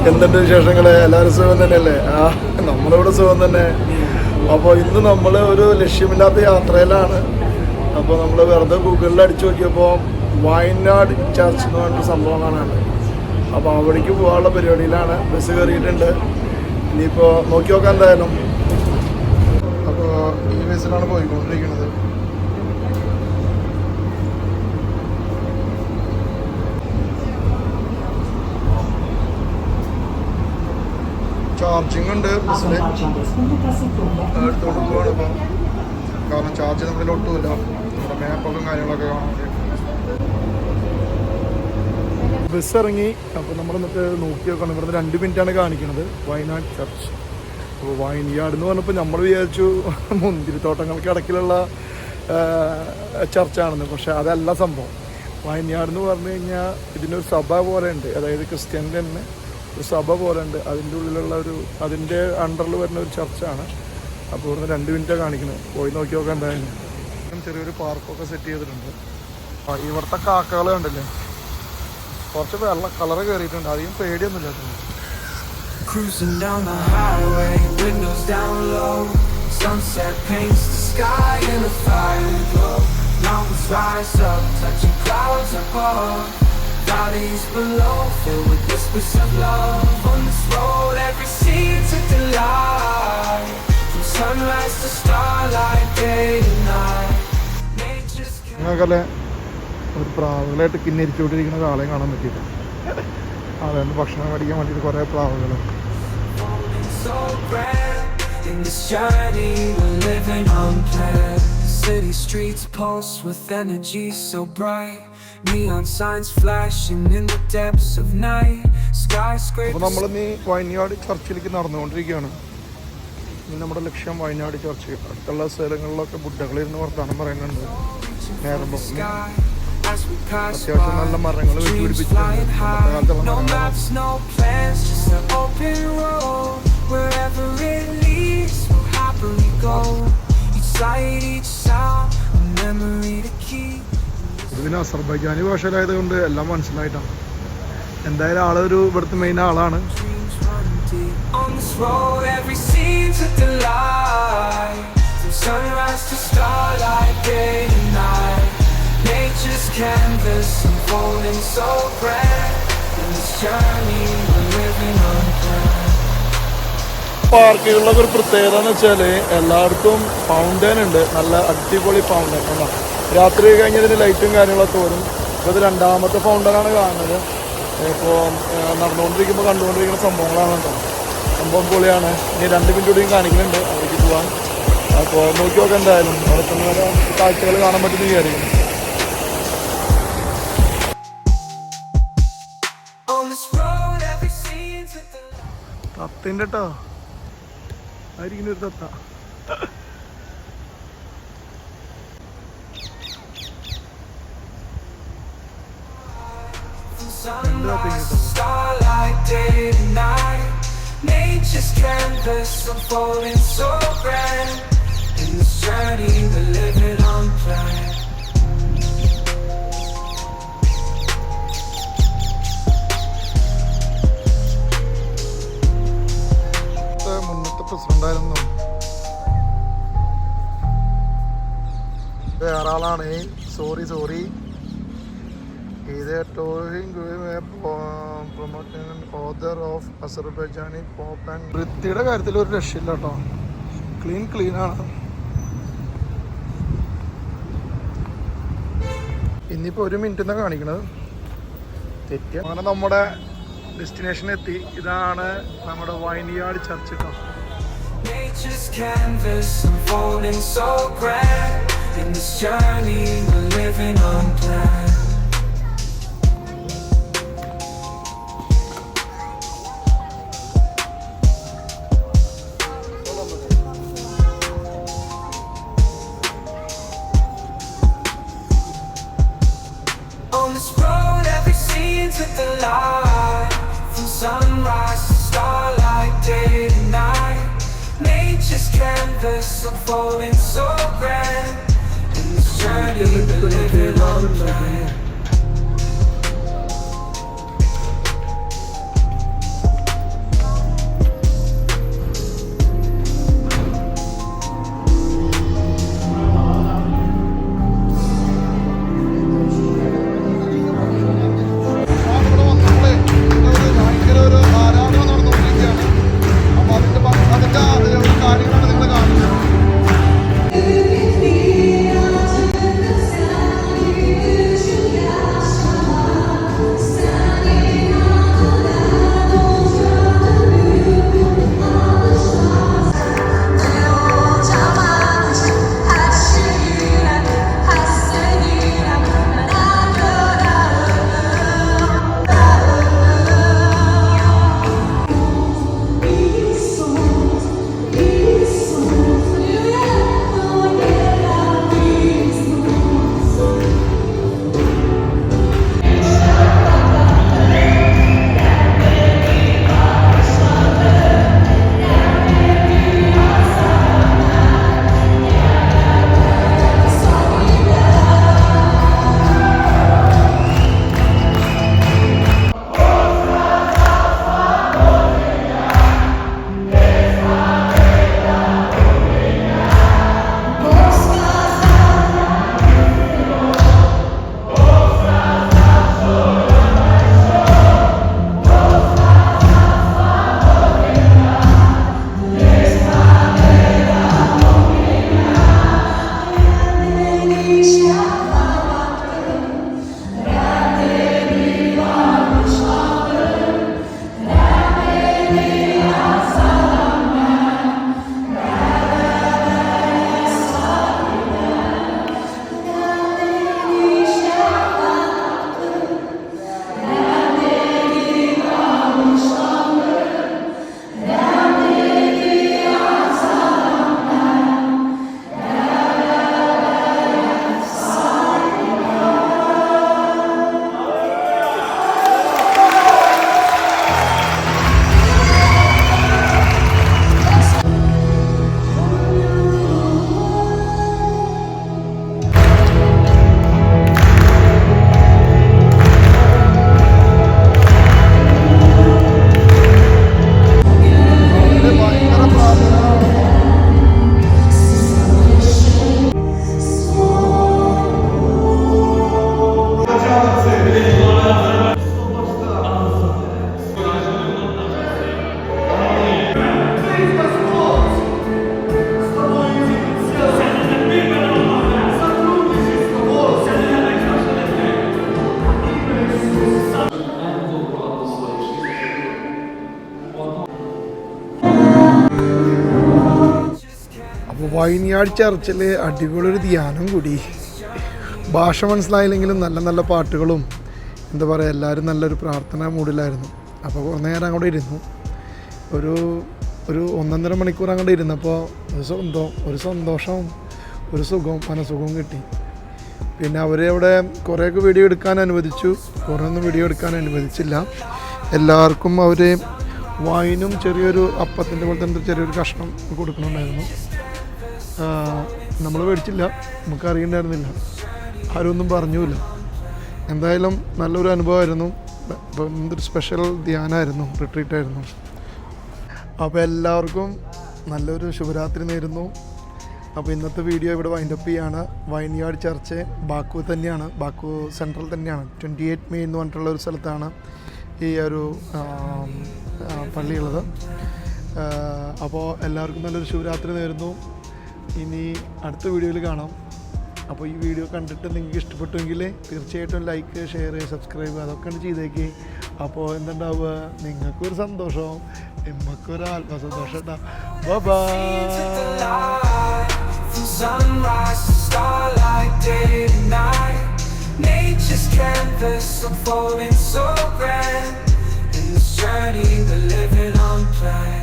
എന്തുണ്ട് വിശേഷങ്ങൾ? എല്ലാവരും സുഖം തന്നെയല്ലേ? നമ്മളിവിടെ സുഖം തന്നെ. അപ്പോൾ ഇന്ന് നമ്മൾ ഒരു ലക്ഷ്യമില്ലാത്ത യാത്രയിലാണ്. അപ്പോൾ നമ്മൾ വെറുതെ ഗൂഗിളിൽ അടിച്ചു നോക്കിയപ്പോൾ വയനാട് ചർച്ച് എന്ന് പറഞ്ഞൊരു സംഭവം കാണാണ്. അപ്പോൾ അവിടേക്ക് പോകാനുള്ള പരിപാടിയിലാണ്. ബസ് കയറിയിട്ടുണ്ട്. ഇനിയിപ്പോൾ നോക്കി നോക്കാം എന്തായാലും. അപ്പോൾ ഈ ബസ്സിലാണ് പോയിക്കൊണ്ടിരിക്കുന്നത്. ചാർജിങ് ഉണ്ട് ബസ്സിൽ. എടുത്തോണ്ട് പോവാണ് ഇപ്പോൾ. കാരണം ചാർജ് നമ്മളിൽ ഒട്ടുമില്ല. നമ്മുടെ മാപ്പൊക്കെ കാര്യങ്ങളൊക്കെ കാണാൻ വേണ്ടി ബസ് ഇറങ്ങി. അപ്പോൾ നമ്മൾ എന്നിട്ട് നോക്കി നോക്കണം. ഇവിടുന്ന് 2 മിനിറ്റാണ് കാണിക്കുന്നത് വയനാട് ചർച്ച്. അപ്പോൾ വയനാട് എന്ന് പറഞ്ഞപ്പോൾ നമ്മൾ വിചാരിച്ചു മുന്തിരിത്തോട്ടങ്ങൾക്ക് ഇടയ്ക്കിലുള്ള ചർച്ചാണെന്ന്. പക്ഷേ അതല്ല സംഭവം. വയനാട് എന്ന് പറഞ്ഞു കഴിഞ്ഞാൽ ഇതിനൊരു സഭ പോലെ ഉണ്ട്. അതായത് ക്രിസ്ത്യൻ്റെ തന്നെ ഒരു സഭ പോലെ ഉണ്ട്. അതിൻ്റെ ഉള്ളിലുള്ള അതിൻ്റെ അണ്ടറിൽ വരുന്ന ഒരു ചർച്ചാണ്. അപ്പോൾ ഇവിടുന്ന് 2 മിനിറ്റാണ് കാണിക്കുന്നത്. പോയി നോക്കി നോക്കാൻ എന്തായാലും. ചെറിയൊരു പാർക്കൊക്കെ സെറ്റ് ചെയ്തിട്ടുണ്ട്. ഇവിടുത്തെ കാക്കകൾ കണ്ടില്ലേ? കുറച്ച് വെള്ള കളറ് കയറിയിട്ടുണ്ട്. അധികം പേടിയൊന്നുമില്ല. Cruising down the highway, windows down low. Sunset paints the sky in a fiery glow. Mountains rise up, touching clouds above. Valleys below, filled with whispers of love. On this road, every scene's a delight. From sunrise to starlight, day to night. Nature's നിങ്ങൾക്കല്ലേ ഒരു പ്രാവുകളായിട്ട് കിന്നിരിച്ചുകൊണ്ടിരിക്കുന്ന കാളെ കാണാൻ പറ്റിയിട്ട്. അതുകൊണ്ട് ഭക്ഷണം മേടിക്കാൻ വേണ്ടിയിട്ട് കുറേ പ്രാവുകൾ. so grand. In this journey we're living unplanned. City streets pulse with energy so bright. Neon signs flashing in the depths of night. Skyscrapers. അപ്പോൾ നമ്മൾ ഇനി വയനാട് ചർച്ചിലേക്ക് നടന്നുകൊണ്ടിരിക്കുകയാണ്. ഇനി നമ്മുടെ ലക്ഷ്യം വയനാട് ചർച്ച്. അടുത്തുള്ള സ്ഥലങ്ങളിലൊക്കെ ബുദ്ധകളിരുന്ന് വർത്താനം പറയുന്നുണ്ട്. നേരം അത്യാവശ്യം നല്ല മരങ്ങൾ വെച്ച് പിടിപ്പിച്ചിട്ടുണ്ട്. No maps, no plans, just an open road. Wherever it leads, we'll happily go. Each sight, each sound, a memory to keep. ഇതിന് അസർബൈജാനി ഭാഷയിലായതുകൊണ്ട് എല്ലാം മനസ്സിലായിട്ടാണ്. എന്തായാലും ആളൊരു ഇവിടുത്തെ മെയിൻ ആളാണ്. On this road, every scene's a delight. From sunrise to starlight, day to night. Nature's canvas unfolding so grand. In this journey we're living unplanned. പാർക്കുകളിലൊക്കെ ഒരു പ്രത്യേകത എന്ന് വെച്ചാൽ എല്ലായിടത്തും ഫൗണ്ടൻ ഉണ്ട്. നല്ല അടിപൊളി ഫൗണ്ടൻ. എന്നാൽ രാത്രി കഴിഞ്ഞതിന് ലൈറ്റും കാര്യങ്ങളൊക്കെ വരും. ഇപ്പോൾ ഇത് 2ാമത്തെ ഫൗണ്ടനാണ് കാണുന്നത്. ഇപ്പോൾ നടന്നുകൊണ്ടിരിക്കുമ്പോൾ കണ്ടുകൊണ്ടിരിക്കുന്ന സംഭവങ്ങളാണ് കേട്ടോ. സംഭവം പൊളിയാണ്. ഇനി 2 മിനിറ്റ് കൂടിയും കാണിക്കുന്നുണ്ട്. അവിടേക്ക് പോകാൻ. അപ്പോൾ നോക്കി നോക്കാം എന്തായാലും. അവിടെ തന്നെ കാഴ്ചകൾ കാണാൻ പറ്റുന്ന വിചാരിക്കും. തത്തിൻ്റെ കേട്ടോ ആയിരിക്കുന്ന ഒരു തത്ത. Nature's canvas unfolding so grand. In this journey we're living unplanned. മുന്നത്തെ പ്രസിഡന്റായിരുന്നു. വേറെ ആളാണ്. സോറി ഇത് author of Azerbaijani pop and. വൃത്തിയുടെ കാര്യത്തിൽ ഒരു രക്ഷയില്ല കേട്ടോ. ക്ലീനാണ്. ഇനിയിപ്പോൾ 1 മിനിറ്റ് എന്നാണ് കാണിക്കണത്. തെറ്റിയ അങ്ങനെ നമ്മുടെ ഡെസ്റ്റിനേഷൻ എത്തി. ഇതാണ് നമ്മുടെ വയനാട് ചർച്ച് കേട്ടോ. Nature's canvas unfolding so grand. In this journey we're living unplanned. On this road every scene's with the light. From sunrise to starlight, day to night. Nature's canvas unfolding so grand. In this journey we're living unplanned. Vineyard ചർച്ചിൽ അടിപൊളി ഒരു ധ്യാനം കൂടി. ഭാഷ മനസ്സിലായില്ലെങ്കിലും നല്ല നല്ല പാട്ടുകളും എന്താ പറയുക, എല്ലാവരും നല്ലൊരു പ്രാർത്ഥനാ മൂഡിലായിരുന്നു. അപ്പോൾ കുറേ നേരം അങ്ങോട്ട് ഇരുന്നു. ഒരു 1.5 മണിക്കൂർ അങ്ങോട്ട് ഇരുന്നപ്പോൾ ഒരു സന്തോഷവും ഒരു സുഖവും മനസുഖവും കിട്ടി. പിന്നെ അവർ അവിടെ കുറേയൊക്കെ വീഡിയോ എടുക്കാൻ അനുവദിച്ചു, കുറേ ഒന്നും വീഡിയോ എടുക്കാൻ അനുവദിച്ചില്ല. എല്ലാവർക്കും അവർ വൈനും ചെറിയൊരു അപ്പത്തിൻ്റെ പോലത്തെ എന്തോ ചെറിയൊരു കഷ്ണം കൊടുക്കണുണ്ടായിരുന്നു. നമ്മൾ മേടിച്ചില്ല, നമുക്കറിയണ്ടായിരുന്നില്ല, ആരും ഒന്നും പറഞ്ഞില്ല. എന്തായാലും നല്ലൊരു അനുഭവമായിരുന്നു. ഇപ്പം എന്തൊരു സ്പെഷ്യൽ ധ്യാനമായിരുന്നു, റിട്രീറ്റായിരുന്നു. അപ്പോൾ എല്ലാവർക്കും നല്ലൊരു ശുഭരാത്രി നേരുന്നു. അപ്പോൾ ഇന്നത്തെ വീഡിയോ ഇവിടെ വൈൻഡപ്പ് ചെയ്യാണ്. വൈൻയാർഡ് ചർച്ച് ബാക്കു തന്നെയാണ്, ബാക്കു സെൻട്രൽ തന്നെയാണ്. 28 മെയ് എന്ന് പറഞ്ഞിട്ടുള്ള ഒരു സ്ഥലത്താണ് ഈ ഒരു പള്ളിയുള്ളത്. അപ്പോൾ എല്ലാവർക്കും നല്ലൊരു ശുഭരാത്രി നേരുന്നു. ഇനി അടുത്ത വീഡിയോയിൽ കാണാം. അപ്പോൾ ഈ വീഡിയോ കണ്ടിട്ട് നിങ്ങൾക്ക് ഇഷ്ടപ്പെട്ടുവെങ്കിൽ തീർച്ചയായിട്ടും ലൈക്ക്, ഷെയർ, സബ്സ്ക്രൈബ് അതൊക്കെ ചെയ്തേക്ക്. അപ്പോൾ എന്തുണ്ടാവുക, നിങ്ങൾക്കൊരു സന്തോഷവും നമുക്കൊരു ആത്മസന്തോഷം ഉണ്ടാവും. By. Sunrise to starlight, day and night. Nature's canvas unfolding so grand. In this journey we're living on plan.